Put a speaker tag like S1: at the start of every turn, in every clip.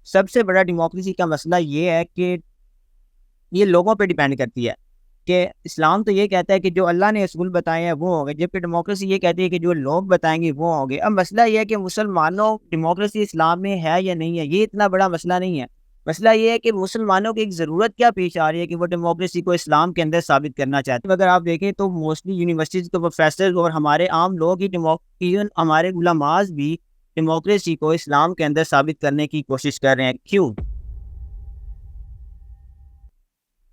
S1: सबसे बड़ा डेमोक्रेसी का मसला ये है कि ये लोगों पे डिपेंड करती है कि इस्लाम तो ये कहता है कि जो अल्लाह ने असूल बताए हैं वो होंगे, जबकि डेमोक्रेसी ये कहती है कि जो लोग बताएंगे वो होंगे। अब मसला ये है कि मुसलमानों डेमोक्रेसी इस्लाम में है या नहीं है, ये इतना बड़ा मसला नहीं है। मसला ये है कि मुसलमानों की एक ज़रूरत क्या पेश आ रही है कि वो डेमोक्रेसी को इस्लाम के अंदर साबित करना चाहते हैं। अगर आप देखें तो मोस्टली यूनिवर्सिटीज़ के प्रोफेसर और हमारे आम लोग ही इवन हमारे उलमाज भी डेमोक्रेसी को इस्लाम के अंदर साबित करने की कोशिश कर रहे हैं। क्यों?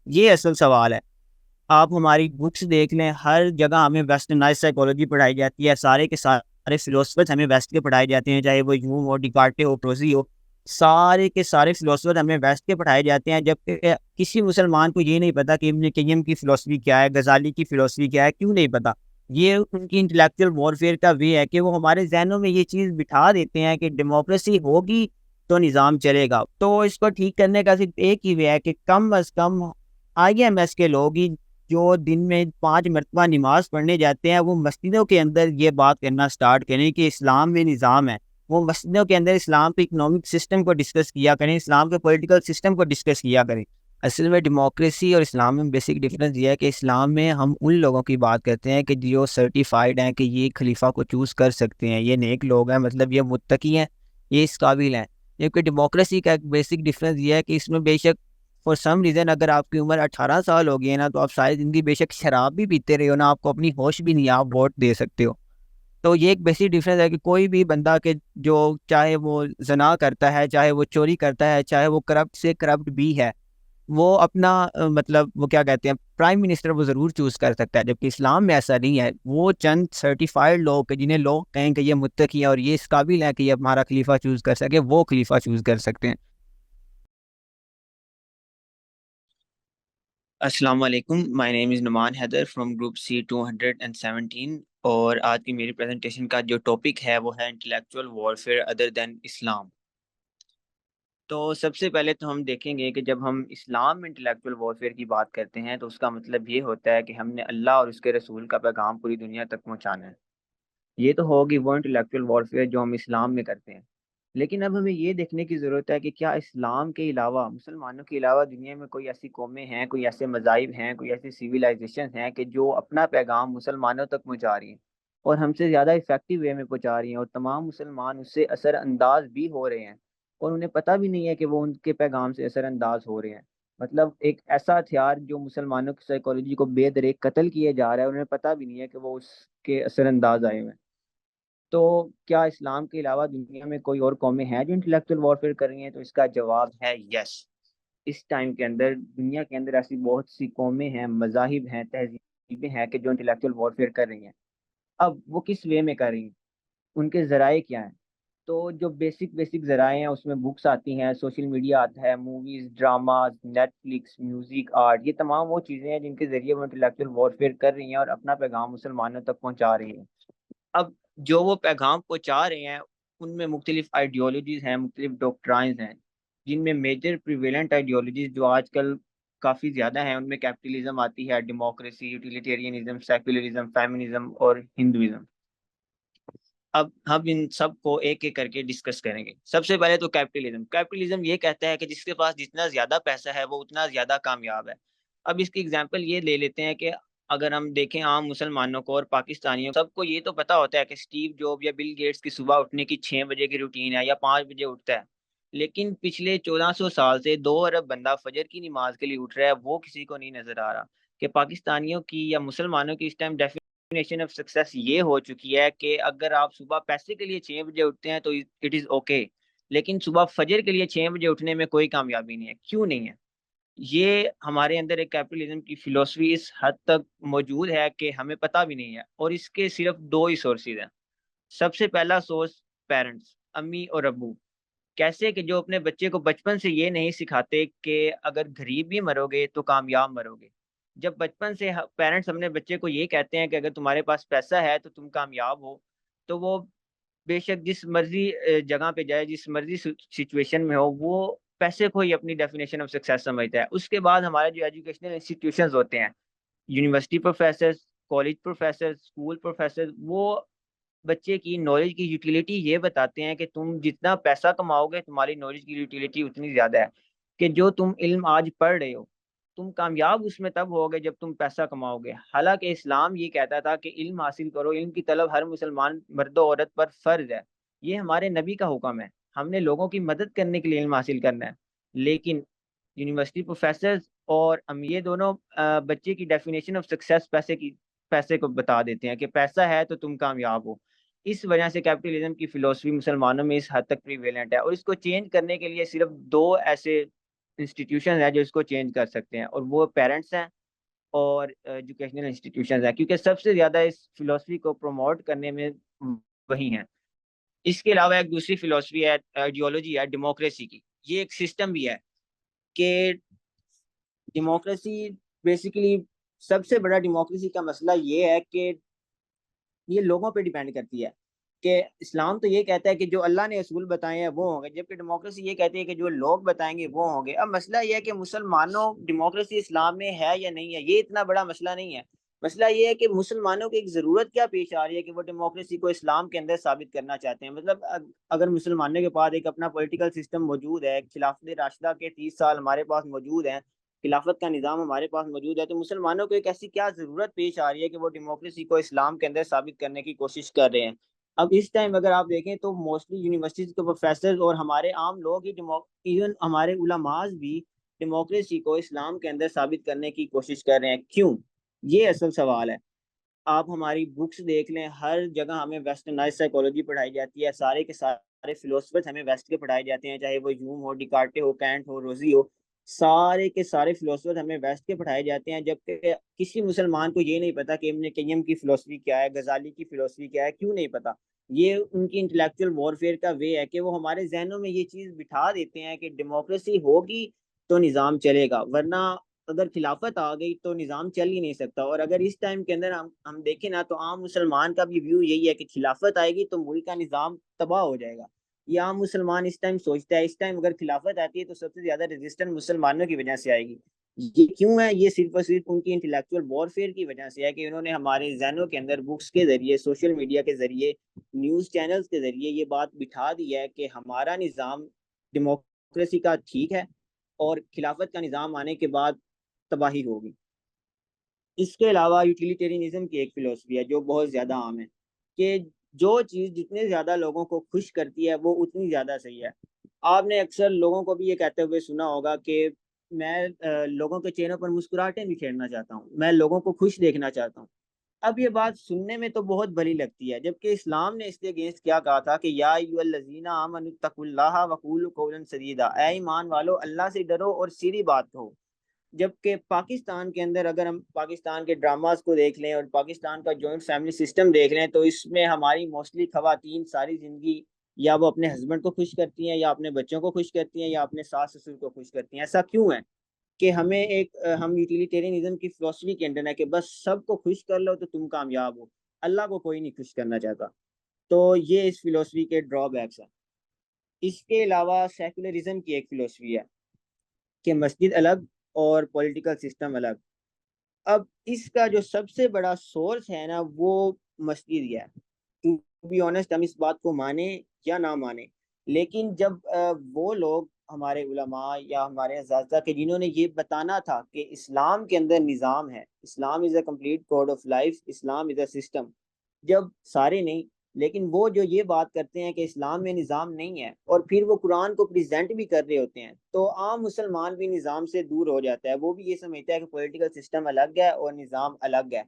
S1: ये असल सवाल है। आप हमारी बुक्स देख लें, हर जगह हमें वेस्टर्नाइज़ साइकोलॉजी पढ़ाई जाती है, सारे के सारे फिलोसफर्स हमें वेस्ट के पढ़ाए जाते हैं, चाहे वो ह्यूम हो, डिकार्टे हो, प्रोज़ी हो, सारे के सारे फिलोसफर हमें वेस्ट के पढ़ाए जाते हैं, जबकि किसी मुसलमान को ये नहीं पता कि इब्न क़य्यिम की फ़िलॉसफ़ी क्या है, गज़ाली की फ़िलॉसफ़ी क्या है, क्यों नहीं पता? ये उनकी इंटेलेक्चुअल वॉरफेयर का वे है कि वो हमारे ज़हनों में ये चीज़ बिठा देते हैं कि डेमोक्रेसी होगी तो निज़ाम चलेगा। तो इसको ठीक करने का सिर्फ़ एक ही वे है कि कम अज़ कम आईएमएस के लोग ही जो दिन में 5 मरतबा नमाज़ पढ़ने जाते हैं, वो मस्जिदों के अंदर ये बात करना स्टार्ट करें कि इस्लाम में निज़ाम है। वो मस्जिदों के अंदर इस्लाम के इकोनॉमिक सिस्टम को डिस्कस किया करें, इस्लाम के पॉलिटिकल सिस्टम को डिस्कस किया करें। असल में डेमोक्रेसी और इस्लाम में बेसिक डिफरेंस ये है कि इस्लाम में हम उन लोगों की बात करते हैं कि जो सर्टिफाइड हैं कि ये खलीफा को चूज़ कर सकते हैं, ये नेक लोग हैं, मतलब ये मुत्तकी हैं, ये इस काबिल हैं। जबकि डेमोक्रेसी का एक बेसिक डिफरेंस ये है कि इसमें बेशक फॉर सम रीज़न अगर आपकी उम्र 18 साल हो गई है ना, तो आप सारी ज़िंदगी बेशक शराब भी पीते रहे हो ना, आपको अपनी होश भी नहीं है, आप वोट दे सकते हो। तो ये एक बेसिक डिफरेंस है कि कोई भी बंदा के जो चाहे वो ज़िना करता है, चाहे वो चोरी करता है, चाहे वो करप्ट से करप्ट भी है, वो अपना मतलब वो क्या कहते हैं प्राइम मिनिस्टर वो ज़रूर चूज़ कर सकता है, जबकि इस्लाम में ऐसा नहीं है। वो चंद सर्टिफाइड लोग के जिन्हें लोग कहें कि ये मुत्तकी है और ये इस काबिल है कि ये हमारा खलीफा चूज़ कर सके, वो खलीफा चूज़ कर सकते हैं। अस्सलाम वालेकुम, my name is Numan Haider from group C 217 और आज की मेरी प्रेजेंटेशन का जो टॉपिक है वो है इंटेलेक्चुअल वॉरफेयर अदर देन इस्लाम। तो सबसे पहले तो हम देखेंगे कि जब हम इस्लाम में इंटेलेक्चुअल वॉरफेयर की बात करते हैं तो उसका मतलब ये होता है कि हमने अल्लाह और उसके रसूल का पैगाम पूरी दुनिया तक पहुँचाना है। ये तो होगी वो इंटेलेक्चुअल वॉरफेयर जो हम इस्लाम में करते हैं। लेकिन अब हमें ये देखने की ज़रूरत है कि क्या इस्लाम के अलावा, मुसलमानों के अलावा दुनिया में कोई ऐसी कौमें हैं, कोई ऐसे मज़ाहिब हैं, कोई ऐसी सिविलाइज़ेशन हैं कि जो अपना पैगाम मुसलमानों तक पहुँचा रही हैं और हमसे ज़्यादा इफ़ेक्टिव वे में पहुँचा रही हैं और तमाम मुसलमान उससे असरअंदाज़ भी हो रहे हैं और उन्हें पता भी नहीं है कि वो उनके पैगाम से असरअंदाज़ हो रहे हैं। मतलब एक ऐसा हथियार जो मुसलमानों की साइकोलॉजी को बेदरेक कत्ल किए जा रहा है, उन्हें पता भी नहीं है कि वो उसके असरअंदाज़ आए हुए हैं। तो क्या इस्लाम के अलावा दुनिया में कोई और कौमें हैं जो इंटेलेक्चुअल वॉरफेयर कर रही हैं? तो इसका जवाब है यस। इस टाइम के अंदर दुनिया के अंदर ऐसी बहुत सी कौमें हैं, मज़ाहिब हैं, तहज़ीबें हैं कि जो इंटेलेक्चुअल वॉरफेयर कर रही हैं। अब वो किस वे में कर रही हैं? उनके ज़राए क्या हैं? तो जो बेसिक ज़राए हैं उसमें बुक्स आती हैं, सोशल मीडिया आता है, movies, dramas, Netflix, music, art, ये तमाम वो चीज़ें हैं जिनके ज़रिए वो इंटेलेक्चुअल वॉरफेयर कर रही हैं और अपना पैगाम मुसलमानों तक पहुँचा रही हैं। अब जो वो पैगाम पहुँचा रहे हैं, उनमें मुख्तलिफ़ आइडियोलॉजीज़ हैं, मुख्तलिफ़ डॉक्ट्राइन्स हैं, जिनमें मेजर प्रिवेलेंट आइडियोलॉजीज़ जो आजकल काफ़ी ज़्यादा हैं, उनमें कैपिटलिज़्म आती है, डेमोक्रेसी, यूटिलिटेरियनिज़्म, सेक्युलरिज़्म, फेमिनिज़्म और हिंदुइज़्म। अब हम इन सब को एक-एक करके डिस्कस करेंगे। सबसे पहले तो कैपिटलिज़्म। कैपिटलिज़्म ये कहता है कि जिसके पास जितना ज़्यादा पैसा है, वो उतना ज़्यादा कामयाब है। अब इसकी एग्ज़ाम्पल ये ले लेते हैं कि अगर हम देखें आम मुसलमानों को और पाकिस्तानियों सबको ये तो पता होता है कि स्टीव जॉब या बिल गेट्स की सुबह उठने की 6 बजे की रूटीन है या 5 बजे उठता है। लेकिन पिछले 1400 साल से 2 अरब बंदा फजर की नमाज़ के लिए उठ रहा है, वो किसी को नहीं नज़र आ रहा कि पाकिस्तानियों की या मुसलमानों की इस टाइम डेफिनेशन ऑफ सक्सेस ये हो चुकी है कि अगर आप सुबह पैसे के लिए 6 बजे उठते हैं तो इट इज़ ओके, लेकिन सुबह फजर के लिए 6 बजे उठने में कोई कामयाबी नहीं है। क्यों नहीं है? ये हमारे अंदर एक कैपिटलिज़्म की फ़िलॉसफ़ी इस हद तक मौजूद है कि हमें पता भी नहीं है और इसके सिर्फ़ 2 ही सोर्सेज़ हैं। सबसे पहला सोर्स पेरेंट्स, अम्मी और अब्बू। कैसे कि जो अपने बच्चे को बचपन से ये नहीं सिखाते कि अगर गरीब भी मरोगे तो कामयाब मरोगे। जब बचपन से पेरेंट्स अपने बच्चे को ये कहते हैं कि अगर तुम्हारे पास पैसा है तो तुम कामयाब हो, तो वो बेशक जिस मर्ज़ी जगह पे जाए, जिस मर्ज़ी सिचुएशन में हो, वो पैसे को ही अपनी डेफिनेशन ऑफ सक्सेस समझता है। उसके बाद हमारे जो एजुकेशनल इंस्टीट्यूशंस होते हैं, university professors, college professors, school professors, वो बच्चे की नॉलेज की यूटिलिटी ये बताते हैं कि तुम जितना पैसा कमाओगे तुम्हारी नॉलेज की यूटिलिटी उतनी ज्यादा है, कि जो तुम इल्म आज पढ़ रहे हो तुम कामयाब उसमें तब होगे जब तुम पैसा कमाओगे। हालांकि इस्लाम ये कहता था कि इल्म हासिल करो, इल्म की तलब हर मुसलमान मर्द औरत पर फर्ज है। ये हमारे नबी का हुक्म है, हमने लोगों की मदद करने के लिए इल्म हासिल करना है। लेकिन यूनिवर्सिटी प्रोफेसर और हम ये दोनों बच्चे की डेफिनेशन ऑफ सक्सेस पैसे को बता देते हैं कि पैसा है तो तुम कामयाब हो। इस वजह से कैपिटलिज्म की फिलोसफी मुसलमानों में इस हद तक प्रीवेलेंट है, और इसको चेंज करने के लिए सिर्फ दो ऐसे इंस्टीट्यूशन है जो इसको चेंज कर सकते हैं, और वो पेरेंट्स हैं और एजुकेशनल इंस्टीट्यूशन है, क्योंकि सबसे ज्यादा इस फिलोसफी को प्रमोट करने में वही हैं। इसके अलावा एक दूसरी फिलोसफी है, आइडियोलॉजी है डेमोक्रेसी की। ये एक सिस्टम भी है कि डेमोक्रेसी बेसिकली, सबसे बड़ा डेमोक्रेसी का मसला ये है कि ये लोगों पे डिपेंड करती है। कि इस्लाम तो ये कहता है कि जो अल्लाह ने असूल बताए हैं वो होंगे, जबकि डेमोक्रेसी ये कहती है कि जो लोग बताएंगे वो होंगे। अब मसला ये है कि मुसलमानों डेमोक्रेसी इस्लाम में है या नहीं है, ये इतना बड़ा मसला नहीं है। मसला ये है कि मुसलमानों की एक ज़रूरत क्या पेश आ रही है कि वो डेमोक्रेसी को इस्लाम के अंदर साबित करना चाहते हैं। मतलब अगर मुसलमानों के पास एक अपना पॉलिटिकल सिस्टम मौजूद है, खिलाफत राशिदा के 30 साल हमारे पास मौजूद हैं, खिलाफत का निज़ाम हमारे पास मौजूद है, तो मुसलमानों को एक ऐसी क्या ज़रूरत पेश आ रही है कि वो डेमोक्रेसी को इस्लाम के अंदर साबित करने की कोशिश कर रहे हैं। अब इस टाइम अगर आप देखें तो मोस्टली यूनिवर्सिटीज के प्रोफेसर और हमारे आम लोग ही, इवन हमारे उलमाज भी डेमोक्रेसी को इस्लाम के अंदर साबित करने की कोशिश कर रहे हैं। क्यों? ये असल सवाल है। आप हमारी बुक्स देख लें, हर जगह हमें वेस्टर्नाइज साइकोलॉजी पढ़ाई जाती है, सारे के सारे फिलोसफर्स हमें वेस्ट के पढ़ाए जाते हैं, चाहे वो ह्यूम हो, डिकार्टे हो, कैंट हो, रोजी हो। सारे के सारे फिलोसफर्स हमें वेस्ट के पढ़ाए जाते हैं, जबकि किसी मुसलमान को ये नहीं पता कि इब्न कय्यम की फिलोसफी क्या है, गजाली की फिलोसफी क्या है। क्यों नहीं पता? ये उनकी इंटेलेक्चुअल वॉरफेयर का वे है कि वो हमारे जहनों में ये चीज़ बिठा देते हैं कि डेमोक्रेसी होगी तो निज़ाम चलेगा, वरना अगर खिलाफत आ गई तो निज़ाम चल ही नहीं सकता। और अगर इस टाइम के अंदर हम देखें ना, तो आम मुसलमान का भी व्यू यही है कि खिलाफत आएगी तो मुल्क का निज़ाम तबाह हो जाएगा। ये आम मुसलमान इस टाइम सोचता है। इस टाइम अगर खिलाफत आती है तो सबसे ज्यादा रेजिस्टेंट मुसलमानों की वजह से आएगी। ये क्यों है? ये सिर्फ और सिर्फ उनकी इंटेलेक्चुअल वॉरफेयर की वजह से है कि उन्होंने हमारे जहनों के अंदर बुक्स के जरिए, सोशल मीडिया के जरिए, न्यूज चैनल्स के जरिए ये बात बिठा दी है कि हमारा निज़ाम डेमोक्रेसी का ठीक है और खिलाफत का निज़ाम आने के बाद तबाही होगी। इसके अलावा यूटिलिटेरियनिज्म की एक फिलोसफी है जो बहुत ज़्यादा आम है, कि जो चीज़ जितने ज़्यादा लोगों को खुश करती है वो उतनी ज़्यादा सही है। आपने अक्सर लोगों को भी ये कहते हुए सुना होगा कि मैं लोगों के चेहरों पर मुस्कुराहटें बिखेरना चाहता हूँ, मैं लोगों को खुश देखना चाहता हूँ। अब ये बात सुनने में तो बहुत भली लगती है, जबकि इस्लाम ने इसके अगेंस्ट क्या कहा था कि या अय्युहल्लज़ीना आमनुत्तकुल्लाह वक़ूलू क़ौलन सदीदा, ऐ ईमान वालो अल्लाह से डरो और सीधी बात कहो। जबकि पाकिस्तान के अंदर अगर हम पाकिस्तान के ड्रामास को देख लें और पाकिस्तान का जॉइंट फैमिली सिस्टम देख लें, तो इसमें हमारी मोस्टली खवातीन सारी जिंदगी या वो अपने हस्बैंड को खुश करती हैं, या अपने बच्चों को खुश करती हैं, या अपने सास ससुर को खुश करती हैं। ऐसा क्यों है? कि हमें हम यूटिलिटेरियनिज्म की फिलोसफी के अंदर है कि बस सबको खुश कर लो तो तुम कामयाब हो, अल्लाह को कोई नहीं खुश करना चाहता। तो ये इस फिलोसफी के ड्रॉबैक्स हैं। इसके अलावा सेकुलरिज्म की एक फिलोसफी है कि मस्जिद अलग और पॉलिटिकल सिस्टम अलग। अब इसका जो सबसे बड़ा सोर्स है ना, वो मस्जिद ही है। टू बी ऑनेस्ट, हम इस बात को माने या ना माने, लेकिन जब वो लोग हमारे उलमा या हमारे असातिज़ा के जिन्होंने ये बताना था कि इस्लाम के अंदर निज़ाम है, Islam is a complete code of life, Islam is a system, जब सारे नहीं, लेकिन वो जो ये बात करते हैं कि इस्लाम में निज़ाम नहीं है और फिर वो कुरान को प्रेजेंट भी कर रहे होते हैं, तो आम मुसलमान भी निज़ाम से दूर हो जाता है। वो भी ये समझता है कि पॉलिटिकल सिस्टम अलग है और निज़ाम अलग है।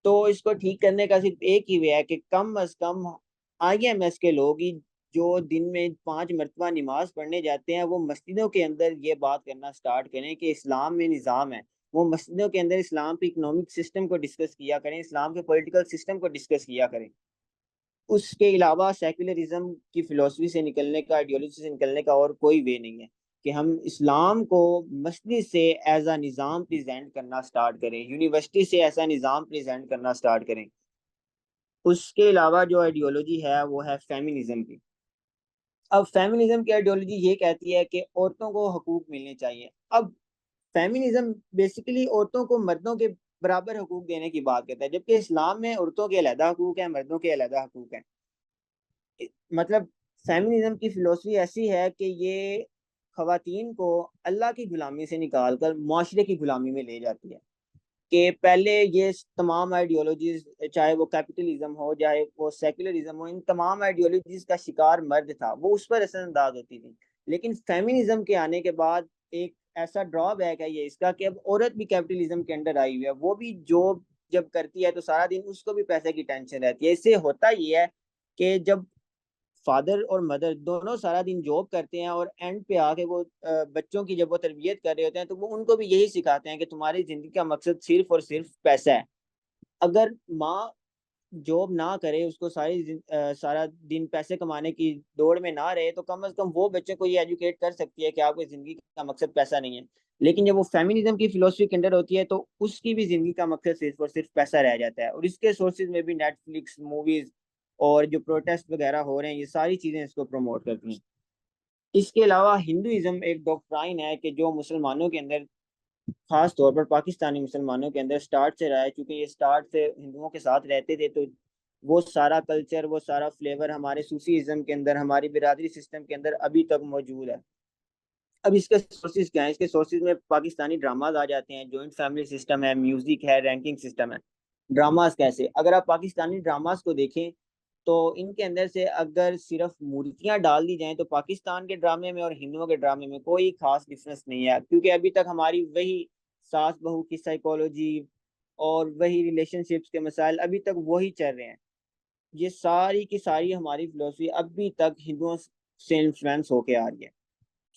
S1: तो इसको ठीक करने का सिर्फ एक ही वे है कि कम अज कम IMS के लोग ही, जो दिन में 5 मरतबा नमाज पढ़ने जाते हैं, वो मस्जिदों के अंदर ये बात करना स्टार्ट करें कि इस्लाम में निज़ाम है। वो मस्जिदों के अंदर इस्लाम के इकोनॉमिक सिस्टम को डिस्कस किया करें, इस्लाम के पॉलिटिकल सिस्टम को डिस्कस किया करें। उसके अलावा सेक्युलरिज्म की फिलोसफी से निकलने का, आइडियोलॉजी से निकलने का और कोई वे नहीं है कि हम इस्लाम को मस्जिद से एज अ निज़ाम प्रेजेंट करना स्टार्ट करें, यूनिवर्सिटी से ऐसा निज़ाम प्रेजेंट करना स्टार्ट करें। उसके अलावा जो आइडियोलॉजी है वो है फेमिनिज्म की। अब फेमिनिज्म की आइडियोलॉजी ये कहती है कि औरतों को हकूक मिलने चाहिए। अब फेमिनिज्म बेसिकली औरतों को मर्दों के बराबर हकूक देने की बात करता है, जबकि इस्लाम में औरतों के अलहदा हकूक हैं, मर्दों के अलहदा हकूक हैं। मतलब फेमिनिज्म की फिलोसफी ऐसी है कि ये खवातीन को अल्लाह की गुलामी से निकाल कर माशरे की गुलामी में ले जाती है। कि पहले ये तमाम आइडियोलॉजीज, चाहे वो कैपिटलिज्म हो चाहे वो सेकुलरिज्म हो, इन तमाम आइडियोलॉजीज का शिकार मर्द था, वो उस पर असरअंदाज होती थी। लेकिन फेमिनिज्म के आने के बाद एक ऐसा ड्रॉबैक है ये इसका कि अब औरत भी कैपिटलिज्म के अंडर आई हुई है। वो भी जॉब जब करती है तो सारा दिन उसको भी पैसे की टेंशन रहती है। इससे होता ये है कि जब फादर और मदर दोनों सारा दिन जॉब करते हैं और एंड पे आके वो बच्चों की जब वो तरबियत कर रहे होते हैं तो वो उनको भी यही सिखाते हैं कि तुम्हारी जिंदगी का मकसद सिर्फ और सिर्फ पैसा है। अगर माँ जॉब ना करे, उसको सारा दिन पैसे कमाने की दौड़ में ना रहे, तो कम से कम वो बच्चे को ये एजुकेट कर सकती है कि आपकी जिंदगी का मकसद पैसा नहीं है। लेकिन जब वो फेमिनिज्म की फिलोसफी के अंदर होती है तो उसकी भी जिंदगी का मकसद सिर्फ और सिर्फ पैसा रह जाता है। और इसके सोर्सेज में भी नेटफ्लिक्स मूवीज और जो प्रोटेस्ट वगैरह हो रहे हैं, ये सारी चीजें इसको प्रमोट करती हैं। इसके अलावा हिंदुइज्म एक डॉक्ट्राइन है कि जो मुसलमानों के अंदर, खास तौर पर पाकिस्तानी मुसलमानों के अंदर स्टार्ट से रहा है, क्योंकि ये स्टार्ट से हिंदुओं के साथ रहते थे, तो वो सारा कल्चर, वो सारा फ्लेवर हमारे सूफीज़्म के अंदर, हमारी बिरादरी सिस्टम के अंदर अभी तक मौजूद है। अब इसके सोर्सेज क्या है? इसके सोर्सेज में पाकिस्तानी ड्रामाज आ जाते हैं, जॉइंट फैमिली सिस्टम है, म्यूजिक है, रैंकिंग सिस्टम है। ड्रामास कैसे? अगर आप पाकिस्तानी ड्रामास को देखें तो इनके अंदर से अगर सिर्फ मूर्तियां डाल दी जाएं तो पाकिस्तान के ड्रामे में और हिंदुओं के ड्रामे में कोई खास डिफरेंस नहीं है, क्योंकि अभी तक हमारी वही सास बहू की साइकोलॉजी और वही रिलेशनशिप्स के मसाइल अभी तक वही चल रहे हैं। ये सारी की सारी हमारी फिलोसफी अभी तक हिंदुओं से इन्फ्लुएंस होके आ रही है।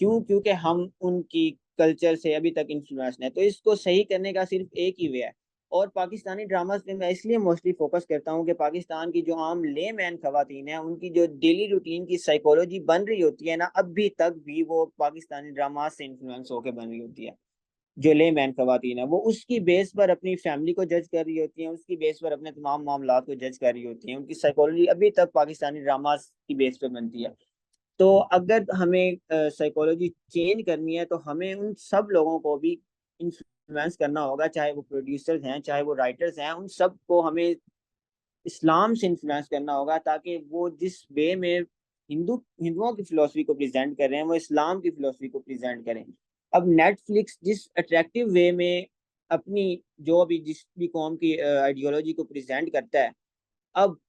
S1: क्यों? क्योंकि हम उनकी कल्चर से अभी तक इन्फ्लुएंस है। तो इसको सही करने का सिर्फ एक ही वे है। और पाकिस्तानी ड्रामास में मैं इसलिए मोस्टली फोकस करता हूँ कि पाकिस्तान की जो आम ले मैन खवातीन है, उनकी जो डेली रूटीन की साइकोलॉजी बन रही होती है ना, अभी तक भी वो पाकिस्तानी ड्रामास से इन्फ्लुएंस होकर बन रही होती है। जो ले मैन खवातीन है वो उसकी बेस पर अपनी फैमिली को जज कर रही होती हैं, उसकी बेस पर अपने तमाम मामला को जज कर रही होती हैं। उनकी साइकोलॉजी अभी तक पाकिस्तानी ड्रामास की बेस पर बनती है। तो अगर हमें साइकोलॉजी चेंज करनी है तो हमें उन सब लोगों को भी इन्फ्लुएंस करना होगा, चाहे वो प्रोड्यूसर्स हैं चाहे वो राइटर्स हैं, उन सब को हमें इस्लाम से इन्फ्लुएंस करना होगा, ताकि वो जिस वे में हिंदुओं की फिलोसफी को प्रेजेंट कर रहे हैं वो इस्लाम की फिलोसफी को प्रेजेंट करें। अब नेटफ्लिक्स जिस अट्रैक्टिव वे में अपनी जो भी जिस भी कौम की आइडियोलॉजी को प्रेजेंट करता है, अब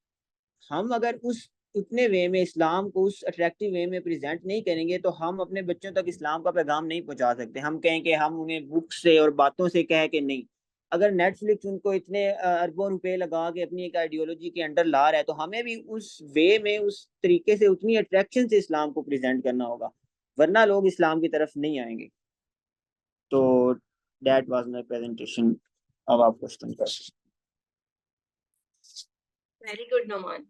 S1: हम अगर उस उतने वे में इस्लाम को उस अट्रैक्टिव वे में प्रेजेंट नहीं करेंगे तो हम अपने बच्चों तक इस्लाम का पैगाम नहीं पहुंचा सकते। हम कहें कि हम उन्हें बुक से और बातों से कहें कि नहीं। अगर नेटफ्लिक्स उनको इतने अरबों रुपए लगा के अपनी एक आइडियोलॉजी के अंडर ला रहा है, तो हमें भी उस वे में उस तरीके से उतनी अट्रैक्शन से इस्लाम को प्रेजेंट करना होगा, वरना लोग इस्लाम की तरफ नहीं आएंगे। तो दैट वाज माय प्रेजेंटेशन। अब आप क्वेश्चन कर।
S2: वेरी गुड नोमान,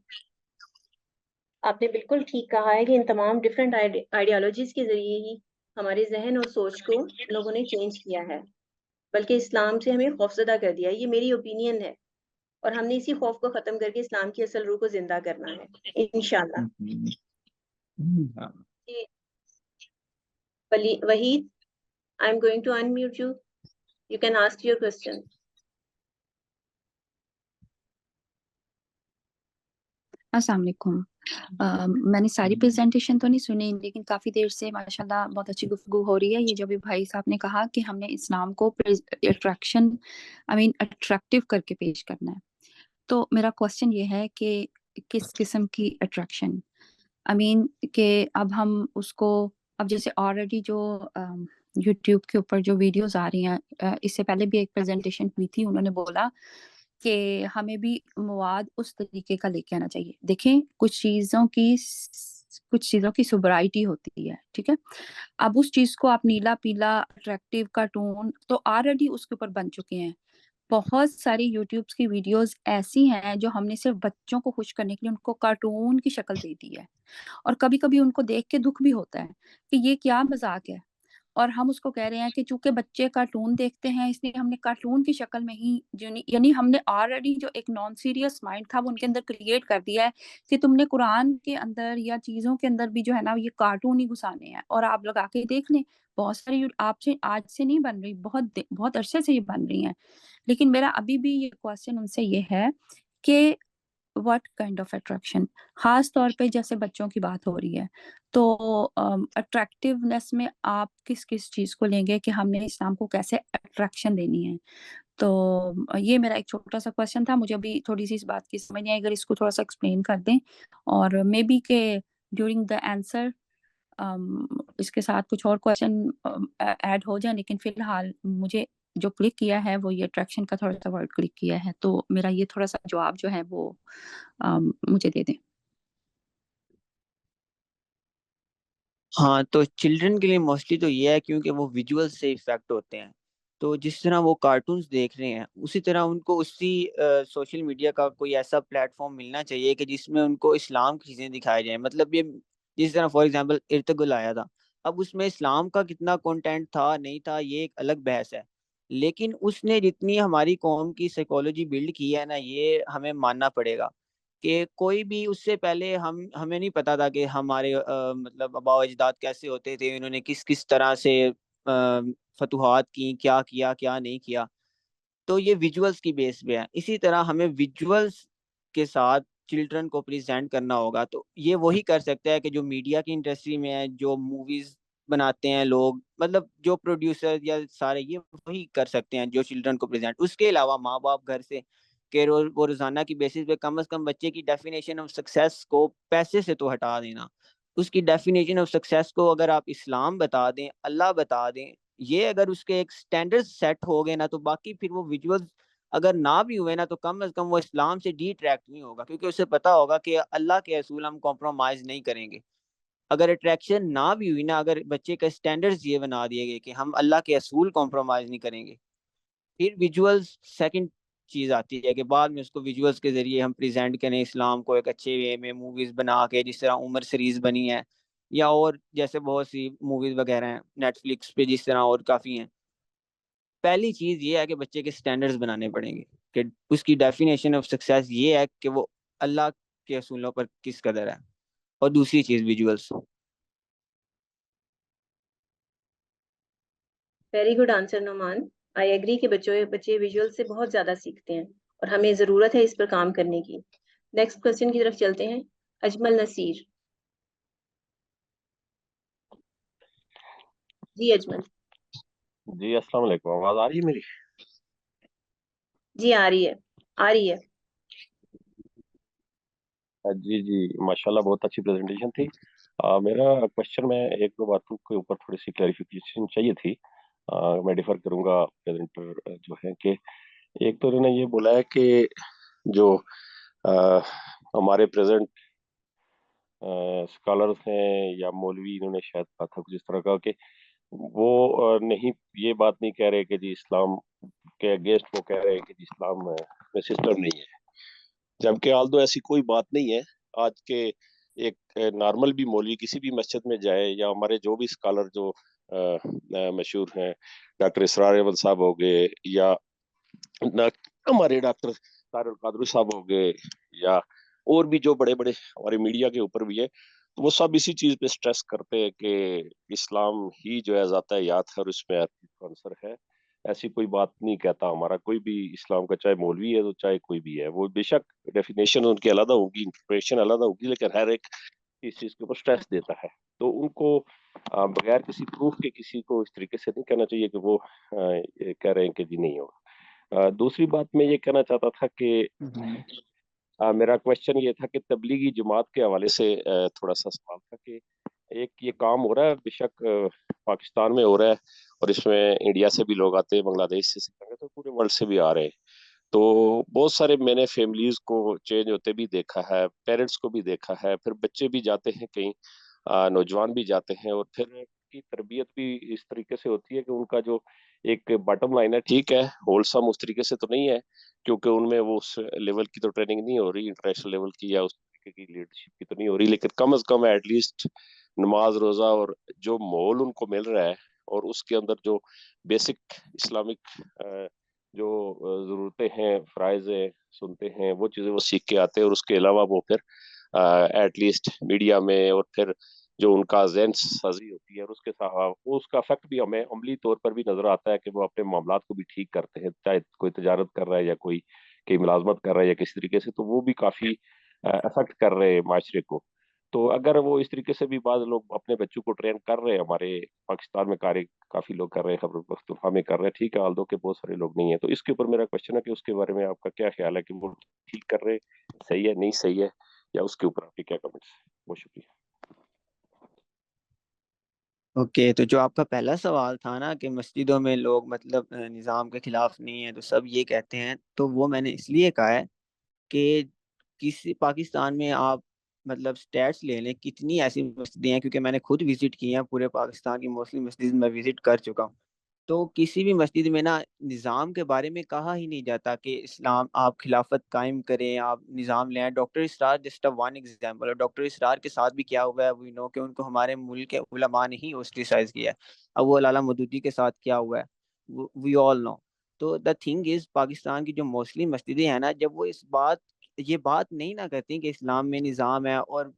S2: आपने बिल्कुल ठीक कहा है कि इन तमाम डिफरेंट आइडियोलॉजीज के जरिए ही हमारे जहन और सोच को लोगों ने चेंज किया है, बल्कि इस्लाम से हमें खौफजदा कर दिया है। ये मेरी ओपिनियन है, और हमने इसी खौफ को खत्म करके इस्लाम की असल रूह को जिंदा करना है इंशाल्लाह। Waheed, I am going to unmute you, you can ask your question.
S3: अस्सलाम वालेकुम। मैंने सारी प्रेजेंटेशन तो नहीं सुनी, लेकिन काफ़ी देर से माशाल्लाह बहुत अच्छी गुफ्तगू हो रही है। ये जो भी भाई साहब ने कहा कि हमने इस्लाम को अट्रैक्टिव करके पेश करना है, तो मेरा क्वेश्चन ये है कि किस किस्म की अट्रैक्शन? कि अब हम उसको, अब जैसे ऑलरेडी जो यूट्यूब के ऊपर जो वीडियोस आ रही हैं, इससे पहले भी एक प्रेजेंटेशन हुई थी, उन्होंने बोला कि हमें भी मवाद उस तरीके का लेके आना चाहिए। देखें, कुछ चीज़ों की सोबराइटी होती है, ठीक है। अब उस चीज़ को आप नीला पीला अट्रैक्टिव कार्टून तो ऑलरेडी उसके ऊपर बन चुके हैं। बहुत सारी यूट्यूब की वीडियोस ऐसी हैं जो हमने सिर्फ बच्चों को खुश करने के लिए उनको कार्टून की शक्ल दे दी है, और कभी कभी उनको देख के दुख भी होता है कि ये क्या मजाक है। और हम उसको कह रहे हैं कि चूंकि बच्चे कार्टून देखते हैं इसलिए हमने कार्टून की शक्ल में ही यानी हमने ऑलरेडी जो एक नॉन सीरियस माइंड था वो उनके अंदर क्रिएट कर दिया है कि तुमने कुरान के अंदर या चीजों के अंदर भी जो है ना ये कार्टून ही घुसाने हैं। और आप लगा के देख लें, बहुत सारी आपसे आज से नहीं बन रही, बहुत अरसे से ये बन रही हैं। लेकिन मेरा अभी भी ये क्वेश्चन उनसे ये है कि व्हाट काइंड ऑफ अट्रैक्शन, खास तौर पे जैसे बच्चों की बात हो रही है, तो अट्रैक्टिवनेस में आप किस किस चीज को लेंगे कि हमने इस्लाम को कैसे अट्रैक्शन देनी है। तो ये मेरा एक छोटा सा क्वेश्चन था, मुझे अभी थोड़ी सी इस बात की समझ नहीं आई, अगर इसको थोड़ा सा एक्सप्लेन कर दें। और मे बी के ड्यूरिंग द आंसर इसके साथ कुछ और क्वेश्चन ऐड हो जाए, लेकिन फिलहाल मुझे जो क्लिक किया है वो ये अट्रैक्शन का थोड़ा सा वर्ड क्लिक किया है, तो मेरा ये थोड़ा सा जवाब जो है वो मुझे दे दें।
S1: हाँ, तो चिल्ड्रन के लिए मोस्टली तो ये है क्योंकि वो विजुअल से इफेक्ट होते हैं। तो जिस तरह वो कार्टून्स देख रहे हैं उसी तरह उनको उसी सोशल मीडिया का कोई ऐसा प्लेटफॉर्म मिलना चाहिए कि जिसमें उनको इस्लाम की चीज़ें दिखाई जाए। मतलब ये जिस तरह फॉर एग्जांपल इर्तुगरुल आया था, अब उसमें इस्लाम का कितना कंटेंट था नहीं था ये एक अलग बहस है, लेकिन उसने जितनी हमारी कौम की साइकोलॉजी बिल्ड की है ना, ये हमें मानना पड़ेगा कि कोई भी उससे पहले हमें नहीं पता था कि हमारे मतलब आबा अजदाद कैसे होते थे, इन्होंने किस किस तरह से फतूहात की, क्या किया क्या नहीं किया। तो ये विजुअल्स की बेस पे है। इसी तरह हमें विजुअल्स के साथ चिल्ड्रन को प्रेजेंट करना होगा। तो ये वही कर सकता है कि जो मीडिया की इंडस्ट्री में है, जो मूवीज बनाते हैं लोग, मतलब जो प्रोड्यूसर या सारे, ये वही कर सकते हैं जो चिल्ड्रन को प्रेजेंट। उसके अलावा माँ बाप घर से के वो रोजाना की बेसिस पे कम से कम बच्चे की डेफिनेशन ऑफ सक्सेस को पैसे से तो हटा देना। उसकी डेफिनेशन ऑफ सक्सेस को अगर आप इस्लाम बता दें, अल्लाह बता दें, ये अगर उसके एक स्टैंडर्ड सेट हो गए ना, तो बाकी फिर वो विजुअल्स अगर ना भी हुए ना, तो कम से कम वो इस्लाम से डिट्रैक्ट नहीं होगा, क्योंकि उसे पता होगा कि अल्लाह के असूल हम कॉम्प्रोमाइज नहीं करेंगे। अगर अट्रैक्शन ना भी हुई ना, अगर बच्चे का स्टैंडर्ड्स ये बना दिए गए कि हम अल्लाह के असूल कॉम्प्रोमाइज नहीं करेंगे, फिर विजुअल्स सेकंड चीज आती है कि बाद में उसको विजुअल्स के जरिए हम प्रेजेंट करें इस्लाम को एक अच्छे वे में, मूवीज बना के, जिस तरह उमर सीरीज बनी है या और जैसे बहुत सी मूवीज वगैरह हैं नेटफ्लिक्स पे, जिस तरह और काफी हैं। पहली चीज ये है कि बच्चे के स्टैंडर्ड्स बनाने पड़ेंगे कि उसकी डेफिनेशन ऑफ सक्सेस ये है कि वो अल्लाह के असूलों पर किस कदर है। और दूसरी चीज visuals.
S2: Very good answer Numan. I agree कि बच्चों बच्चे विजुअल से बहुत ज्यादा सीखते हैं और हमें जरूरत है इस पर काम करने की। नेक्स्ट क्वेश्चन की तरफ चलते हैं। अजमल नसीर। जी अजमल।
S4: जी अस्सलाम वालेकुम। आवाज आ रही है मेरी?
S2: जी आ रही है, आ रही है।
S4: जी जी, माशाल्लाह बहुत अच्छी प्रेजेंटेशन थी। मेरा क्वेश्चन में एक दो बातों के ऊपर थोड़ी सी क्लैरिफिकेशन चाहिए थी। मैं डिफर करूंगा प्रेजेंटर जो है कि एक तो इन्होंने ये बोला है कि जो आ, हमारे प्रेजेंट स्कॉलर्स हैं या मौलवी, इन्होंने शायद कहा था कुछ इस तरह का कि वो नहीं, ये बात नहीं कह रहे कि जी इस्लाम के अगेंस्ट, वो कह रहे हैं कि जी इस्लाम में सिस्टम नहीं है। जबकि आल्दो ऐसी कोई बात नहीं है। आज के एक नॉर्मल भी मौलवी किसी भी मस्जिद में जाए, या हमारे जो भी स्कॉलर जो मशहूर हैं, डॉक्टर इसरार अहमद साहब हो गए, या ना हमारे डॉक्टर तारुल कादरी साहब हो गए, या और भी जो बड़े बड़े हमारे मीडिया के ऊपर भी है, तो वो सब इसी चीज पे स्ट्रेस करते हैं कि इस्लाम ही जो है जाता है याद है और उसमें आंसर है। ऐसी कोई बात नहीं कहता हमारा कोई भी इस्लाम का, चाहे मौलवी है तो चाहे कोई भी है। वो बेशक डेफिनेशन उनकी अलग होगी, इंटरप्रिटेशन अलग होगी, लेकिन हर एक इस चीज के ऊपर स्ट्रेस देता है। तो उनको बगैर किसी प्रूफ के किसी को इस तरीके से नहीं कहना चाहिए कि वो ये कह रहे हैं कि जी नहीं होगा। दूसरी बात मैं ये कहना चाहता था कि मेरा क्वेश्चन ये था कि तबलीगी जमात के हवाले से थोड़ा सा सवाल था कि एक ये काम हो रहा है, बेशक पाकिस्तान में हो रहा है, और इसमें इंडिया से भी लोग आते हैं, बांग्लादेश से तो पूरे वर्ल्ड से भी आ रहे हैं। तो बहुत सारे मैंने फैमिलीज को चेंज होते भी देखा है, पेरेंट्स को भी देखा है, फिर बच्चे भी जाते हैं कहीं, नौजवान भी जाते हैं, और फिर की तरबियत भी इस तरीके से होती है कि उनका जो एक बॉटम लाइन है, ठीक है, होलसम उस तरीके से तो नहीं है, क्योंकि उनमें वो उस लेवल की तो ट्रेनिंग नहीं हो रही, इंटरनेशनल लेवल की या उस तरीके की लीडरशिप की तो नहीं हो रही, लेकिन कम अज कम एटलीस्ट नमाज रोजा और जो माहौल उनको मिल रहा है और उसके अंदर जो बेसिक इस्लामिक जो ज़रूरतें हैं, फ़राइज़ हैं, सुनते हैं, वो चीज़ें वो सीख के आते हैं, और उसके अलावा वो फिर एटलीस्ट मीडिया में, और फिर जो उनका ज़हन साज़ी होती है, और उसके साथ उसका इफेक्ट भी हमें अमली तौर पर भी नजर आता है कि वो अपने मामलात को भी ठीक करते हैं, चाहे कोई तजारत कर रहा है या कोई मुलाजमत कर रहा है या किसी तरीके से, तो वो भी काफी अफेक्ट कर रहे हैं माशरे को। तो अगर वो इस तरीके से भी बाद लोग अपने बच्चों को ट्रेन कर रहे हैं, हमारे पाकिस्तान में कार्य काफी लोग कर रहे हैं, खबर पख्तूनख्वा में कर रहे हैं, ठीक है, आल्दो के बहुत सारे लोग नहीं है, तो इसके ऊपर मेरा क्वेश्चन है कि उसके बारे में आपका क्या ख्याल है कि वो ठीक कर रहे हैं, सही है, नहीं सही है, या उसके ऊपर आपके क्या कमेंट्स है? बहुत शुक्रिया।
S1: ओके, तो जो आपका पहला सवाल था ना कि मस्जिदों में लोग मतलब निज़ाम के खिलाफ नहीं है तो सब ये कहते हैं, तो वो मैंने इसलिए कहा है कि किसी पाकिस्तान में आप मतलब स्टैट्स ले लें कितनी ऐसी मस्जिदें हैं, क्योंकि मैंने खुद विजिट की हैं पूरे पाकिस्तान की मोस्टली मस्जिद में विजिट कर चुका हूँ। तो किसी भी मस्जिद में ना निज़ाम के बारे में कहा ही नहीं जाता कि इस्लाम आप खिलाफत कायम करें, आप निज़ाम ले आएं। Doctor Israr just a one example है। डॉक्टर इसरार के साथ भी क्या हुआ है, वी नो कि उनको हमारे मुल्क के उलमा ने ही ओस्ट्रिसाइज किया है। अब वो लाला मदूदी के साथ क्या हुआ है, वी ऑल नो। तो द थिंग इज, पाकिस्तान की जो मोस्टली मस्जिदें हैं ना, जब वो ये बात नहीं ना करती कि इस्लाम में निज़ाम है, और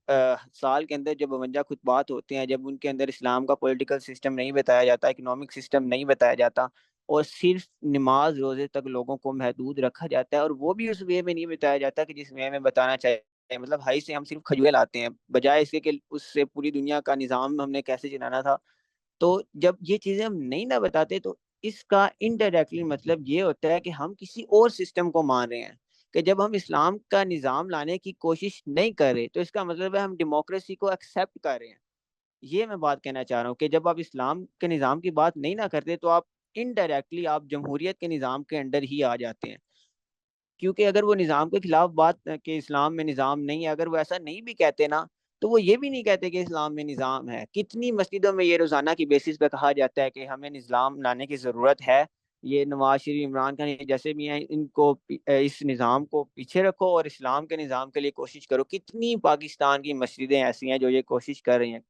S1: साल के अंदर जब 52 खुतबात होते हैं, जब उनके अंदर इस्लाम का पॉलिटिकल सिस्टम नहीं बताया जाता, इकोनॉमिक सिस्टम नहीं बताया जाता, और सिर्फ नमाज रोजे तक लोगों को महदूद रखा जाता है, और वो भी उस वे में नहीं बताया जाता कि जिस वे में बताना चाहिए। मतलब हाई से हम सिर्फ खजुए लाते हैं, बजाय इसके कि उससे पूरी दुनिया का निज़ाम हमने कैसे चलाना था। तो जब ये चीजें हम नहीं ना बताते, तो इसका इनडायरेक्टली मतलब ये होता है कि हम किसी और सिस्टम को मान रहे हैं। कि जब हम इस्लाम का निज़ाम लाने की कोशिश नहीं कर रहे, तो इसका मतलब है हम डेमोक्रेसी को एक्सेप्ट कर रहे हैं। ये मैं बात कहना चाह रहा हूँ कि जब आप इस्लाम के निज़ाम की बात नहीं ना करते, तो आप इनडायरेक्टली आप जमहूरियत के निज़ाम के अंडर ही आ जाते हैं। क्योंकि अगर वो निज़ाम के खिलाफ बात कि इस्लाम में निज़ाम नहीं है, अगर वो ऐसा नहीं भी कहते ना, तो वो ये भी नहीं कहते कि इस्लाम में निज़ाम है। कितनी मस्जिदों में ये रोज़ाना की बेसिस पे कहा जाता है कि हमें निज़ाम लाने की ज़रूरत है। ये नवाज शरीफ, इमरान खान, ये जैसे भी हैं, इनको इस निज़ाम को पीछे रखो और इस्लाम के निज़ाम के लिए कोशिश करो। कितनी पाकिस्तान की मस्जिदें ऐसी हैं जो ये कोशिश कर रही हैं।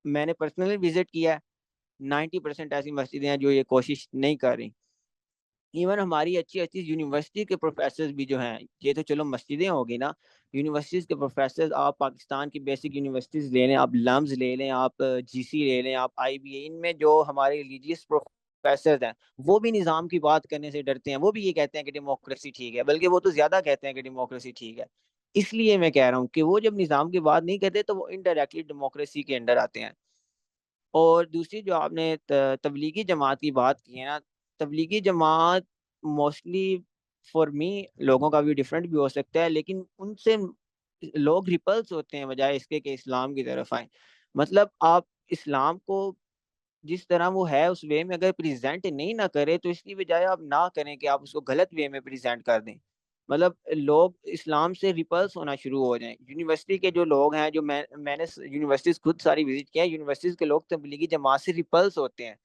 S1: मैंने पर्सनली विजिट किया है, 90% ऐसी मस्जिदें हैं जो ये कोशिश नहीं कर रही। इवन हमारी अच्छी अच्छी यूनिवर्सिटी के प्रोफेसर भी जो हैं, ये तो चलो मस्जिदें होगी ना, यूनिवर्सिटीज़ के प्रोफेसर आप पाकिस्तान की बेसिक यूनिवर्सिटीज़ ले लें, आप लम्स ले लें, आप जीसी ले लें, आप आईबीए, इनमें जो हमारे रिलीजियस प्रोफेसर हैं, वो भी निज़ाम की बात करने से डरते हैं। वो भी ये कहते हैं कि डेमोक्रेसी ठीक है, बल्कि वो तो ज़्यादा कहते हैं कि डेमोक्रेसी ठीक है। इसलिए मैं कह रहा हूँ कि वो जब निज़ाम की बात नहीं करते, तो वो इनडायरेक्टली डेमोक्रेसी के अंडर आते हैं। और दूसरी जो आपने तबलीगी जमात की बात की है ना, Tablighi Jamaat mostly for me, लोगों का व्यू डिफरेंट भी हो सकता है, लेकिन उनसे लोग रिपल्स होते हैं बजाय इसके कि इस्लाम की तरफ आए। मतलब आप इस्लाम को जिस तरह वो है उस वे में अगर प्रेजेंट नहीं ना करे, तो इसकी बजाय आप ना करें कि आप उसको गलत वे में प्रेजेंट कर दें। मतलब लोग इस्लाम से रिपल्स होना शुरू हो जाएं। यूनिवर्सिटी के जो लोग हैं, जो मैंने यूनिवर्सिटीज खुद सारी विजिट किया है, यूनिवर्सिटीज के लोग तबलीगी जमात से रिपल्स होते हैं,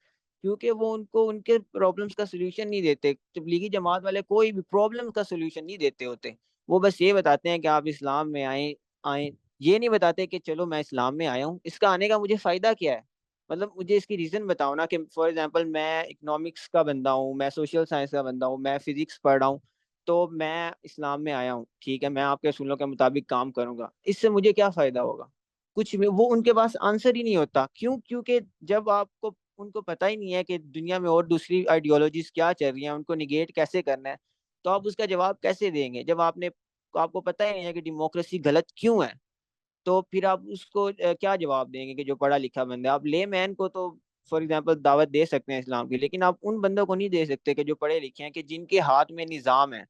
S1: क्योंकि वो उनको उनके प्रॉब्लम्स का सोल्यूशन नहीं देते। तबलीगी जमात वाले कोई भी प्रॉब्लम का सोल्यूशन नहीं देते होते। वो बस ये बताते हैं कि आप इस्लाम में आए आए ये नहीं बताते कि चलो मैं इस्लाम में आया हूँ, इसका आने का मुझे फायदा क्या है। मतलब मुझे इसकी रीजन बताओ ना, कि फॉर एग्जांपल मैं इकोनॉमिक्स का बंदा हूँ, मैं सोशल साइंस का बंदा हूँ, मैं फिजिक्स पढ़ रहा हूँ, तो मैं इस्लाम में आया हूँ, ठीक है, मैं आपके असूलों के मुताबिक काम करूंगा, इससे मुझे क्या फायदा होगा? कुछ भी। वो उनके पास आंसर ही नहीं होता। क्यों? क्योंकि जब आपको उनको पता ही नहीं है कि दुनिया में और दूसरी आइडियोलॉजीज क्या चल रही हैं, उनको निगेट कैसे करना है, तो आप उसका जवाब कैसे देंगे जब आपको पता ही नहीं है कि डेमोक्रेसी गलत क्यों है। तो फिर आप उसको क्या जवाब देंगे कि जो पढ़ा लिखा बंदा है? आप ले मैन को तो फॉर एग्जांपल दावत दे सकते हैं इस्लाम की, लेकिन आप उन बंदों को नहीं दे सकते कि जो पढ़े लिखे हैं, कि जिनके हाथ में निज़ाम है।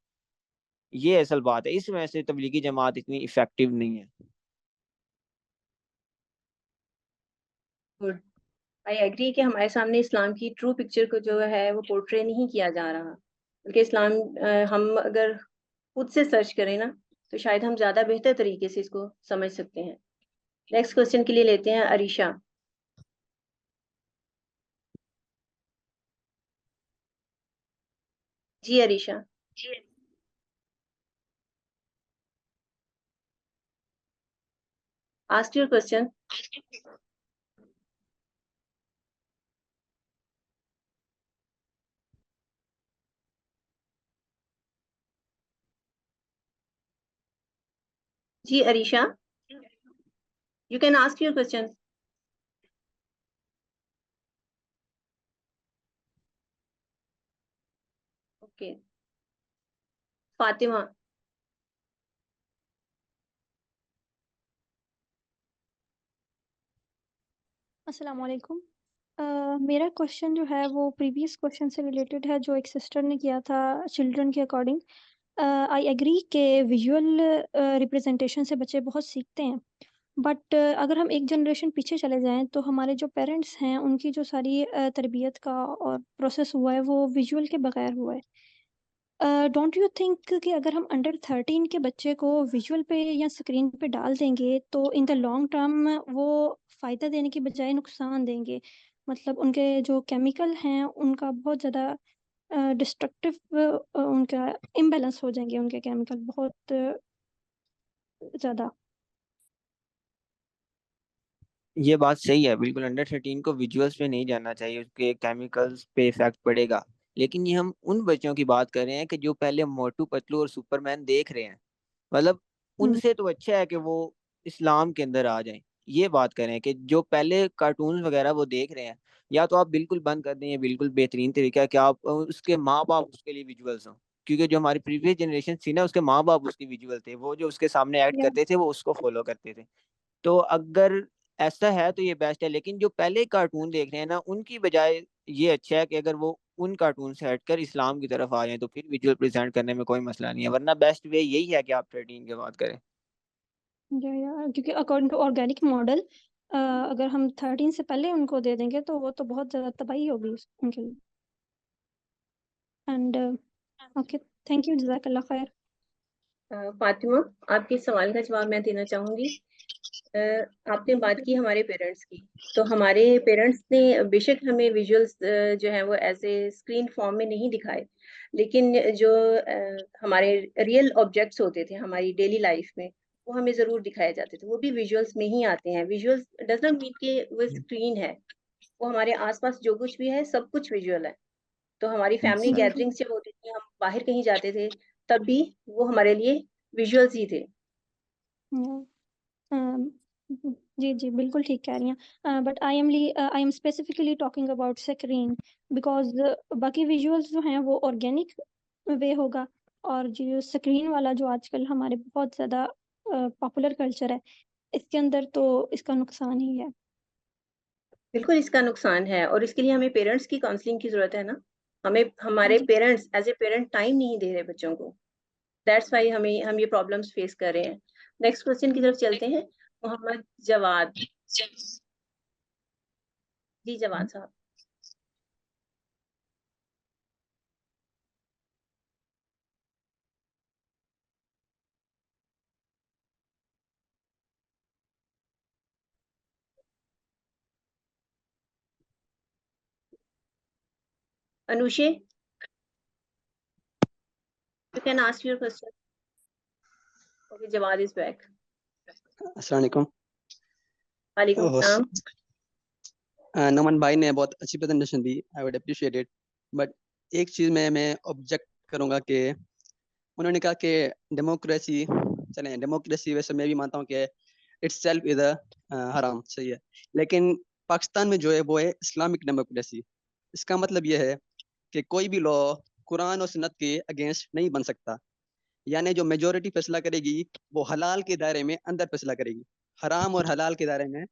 S1: ये असल बात है, इस वजह से तबलीगी जमात इतनी इफेक्टिव नहीं है।
S2: गुड। आई एग्री कि हमारे सामने इस्लाम की ट्रू पिक्चर को जो है वो पोर्ट्रे नहीं किया जा रहा, बल्कि इस्लाम हम अगर खुद से सर्च करें ना, तो शायद हम ज़्यादा बेहतर तरीके से इसको समझ सकते हैं। नेक्स्ट क्वेश्चन के लिए लेते हैं अरीशा। जी अरीशा, आस्क योर क्वेश्चन। जी Arisha, you can ask your question. Okay. Fatima.
S5: अस्सलाम वालेकुम। मेरा क्वेश्चन जो है वो प्रीवियस क्वेश्चन से रिलेटेड है जो एक सिस्टर ने किया था चिल्ड्रन के अकॉर्डिंग। आई एग्री के विजुअल रिप्रेजेंटेशन से बच्चे बहुत सीखते हैं, बट अगर हम एक जनरेशन पीछे चले जाएं तो हमारे जो पेरेंट्स हैं उनकी जो सारी तरबियत का और प्रोसेस हुआ है वो विजुअल के बगैर हुआ है। डोंट यू थिंक कि अगर हम अंडर 13 के बच्चे को विजुअल पे या स्क्रीन पे डाल देंगे तो इन द लॉन्ग टर्म वो फ़ायदा देने की बजाय नुकसान देंगे? मतलब उनके जो केमिकल हैं उनका बहुत ज़्यादा डिस्ट्रक्टिव उनका इम्बैलेंस हो जाएंगे उनके केमिकल बहुत ज़्यादा।
S1: ये बात सही है, बिल्कुल अंडर 13 को विजुअल्स पे नहीं जाना चाहिए, उसके केमिकल्स पे इफेक्ट पड़ेगा। लेकिन ये हम उन बच्चों की बात कर रहे हैं कि जो पहले मोटू पतलू और सुपरमैन देख रहे हैं, मतलब
S5: हम्म,
S1: उनसे तो अच्छा है कि वो इस्लाम के अंदर आ जाएं। ये बात करें कि जो पहले कार्टून वगैरह वो देख रहे हैं, या तो आप बिल्कुल बंद कर दें, ये बिल्कुल बेहतरीन तरीका है कि आप उसके माँ बाप उसके लिए विजुअल्स हों। क्योंकि जो हमारी प्रीवियस जनरेशन थी ना, उसके माँ बाप उसकी विजुअल थे, वो जो उसके सामने एक्ट
S5: या
S1: करते थे वो उसको फॉलो करते थे। तो अगर ऐसा है तो ये बेस्ट है। लेकिन जो पहले कार्टून देख रहे हैं ना, उनकी बजाय ये अच्छा है कि अगर वो उन कार्टून से हटकर इस्लाम की तरफ आ जाए तो फिर विजुअल प्रेजेंट करने में कोई मसला नहीं है, वरना बेस्ट वे यही है कि आप 13 की बात करें।
S5: क्योंकि अकॉर्डिंग टू ऑर्गेनिक मॉडल अगर हम 13 से पहले उनको दे देंगे तो वो तो बहुत ज़्यादा तबाही होगी उनके लिए। एंड ओके, थैंक यू, जज़ाकल्लाह खैर।
S2: फातिमा, आपके सवाल का जवाब मैं देना चाहूंगी। आपने बात की हमारे पेरेंट्स की, तो हमारे पेरेंट्स ने बेशक हमें विजुअल्स जो है वो एज ए स्क्रीन फॉर्म में नहीं दिखाए, लेकिन जो हमारे रियल ऑब्जेक्ट्स होते थे हमारी डेली लाइफ में, वो हमें जरूर दिखाए जाते थे। वो भी विजुअल्स में ही आते हैं। विजुअल्स डज नॉट मीन कि वो स्क्रीन है, वो हमारे आसपास जो कुछ भी है सब कुछ विजुअल है। तो हमारी फैमिली
S1: जी।
S2: गैदरिंग्स जब होती थी, हम बाहर कहीं जाते थे, तब भी वो हमारे लिए विजुअल्स ही थे।
S5: अम, जी जी बिल्कुल ठीक कह रही हैं, but I am specifically talking about screen because बाकी विजुअल्स जो हैं वो ऑर्गेनिक वे होगा, और जो स्क्रीन वाला जो आजकल हमारे बहुत ज़्यादा पॉपुलर कल्चर है इसके अंदर तो इसका नुकसान ही है।
S2: बिल्कुल इसका नुकसान है, और इसके लिए हमें पेरेंट्स की काउंसलिंग की जरूरत है ना। हमें हमारे
S5: जी
S2: parents as a parent time नहीं दे रहे बच्चों को। दैट्स वाई हम ये प्रॉब्लम्स फेस कर रहे हैं। नेक्स्ट क्वेश्चन की तरफ चलते हैं। मोहम्मद जवाद। जी जवाद साहब। Anushe, you can ask your question. Okay, Jawad is back.
S6: अस्सलाम वालेकुम।
S2: वालेकुम
S6: ओह,
S2: सलाम।
S6: नमन भाई ने बहुत अच्छी presentation the, I would appreciate it. But एक चीज़ में मैं ऑब्जेक्ट करूंगा कि उन्होंने कहा कि डेमोक्रेसी, चले डेमोक्रेसी वैसे मैं भी मानता हूँ कि इट्स सेल्फ इज हराम, सही है। लेकिन पाकिस्तान में जो है वो है इस्लामिक डेमोक्रेसी। इसका मतलब ये है कि कोई भी लॉ कुरान और सुन्नत के अगेंस्ट नहीं बन सकता। यानी जो मेजोरिटी फैसला करेगी वो हलाल के दायरे में अंदर फैसला करेगी, हराम और हलाल के दायरे में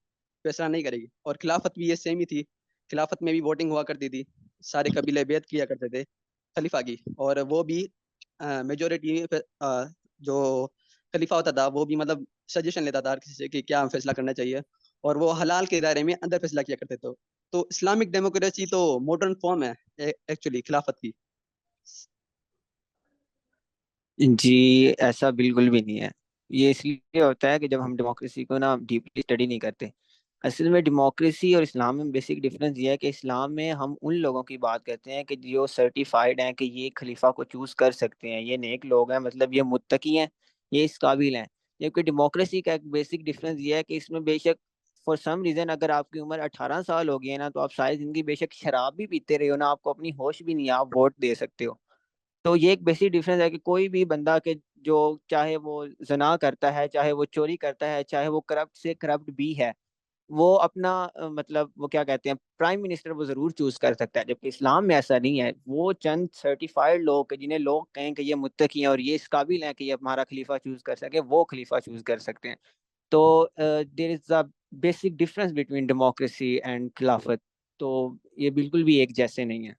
S6: फैसला नहीं करेगी। और खिलाफत भी ये सेम ही थी। खिलाफत में भी वोटिंग हुआ करती थी, सारे कबीले बैत किया करते थे खलीफा की, और वो भी मेजोरिटी जो खलीफा होता था वो भी मतलब सजेशन लेता था हर किसी से कि क्या फैसला करना चाहिए, और वो हलाल के दायरे में अंदर फैसला किया करते थे। तो इस्लामिक डेमोक्रेसी तो मॉडर्न फॉर्म है एक्चुअली खिलाफत की।
S1: जी, ऐसा बिल्कुल भी नहीं है। ये इसलिए होता है कि जब हम डेमोक्रेसी को ना डीपली स्टडी नहीं करते। असल में डेमोक्रेसी और इस्लाम में बेसिक डिफरेंस ये है कि इस्लाम में हम उन लोगों की बात करते हैं कि जो सर्टिफाइड हैं कि ये खलीफा को चूज कर सकते हैं, ये नेक लोग हैं, मतलब ये मुत्तकी हैं, ये इस काबिल हैं। जबकि डेमोक्रेसी का एक बेसिक डिफरेंस ये है कि इसमें बेशक फॉर सम रीजन अगर आपकी उम्र 18 साल हो गई है ना, तो आप सारी जिंदगी बेशक शराब भी पीते रहे हो ना, आपको अपनी होश भी नहीं है, आप वोट दे सकते हो। तो ये एक बेसिक डिफरेंस है कि कोई भी बंदा के जो चाहे वो जना करता है, चाहे वो चोरी करता है, चाहे वो करप्ट से करप्ट भी है, वो अपना मतलब वो क्या कहते हैं प्राइम मिनिस्टर वो जरूर चूज कर सकता है। जबकि इस्लाम में ऐसा नहीं है। वो चंद सर्टिफाइड लोग जिन्हें लोग कहें कि ये मुत्तकी हैं और ये इस काबिल हैं कि ये हमारा खलीफा चूज कर सके, वो खलीफा चूज कर सकते हैं। तो there is a basic difference between democracy and खिलाफत। तो ये बिल्कुल भी एक जैसे नहीं है।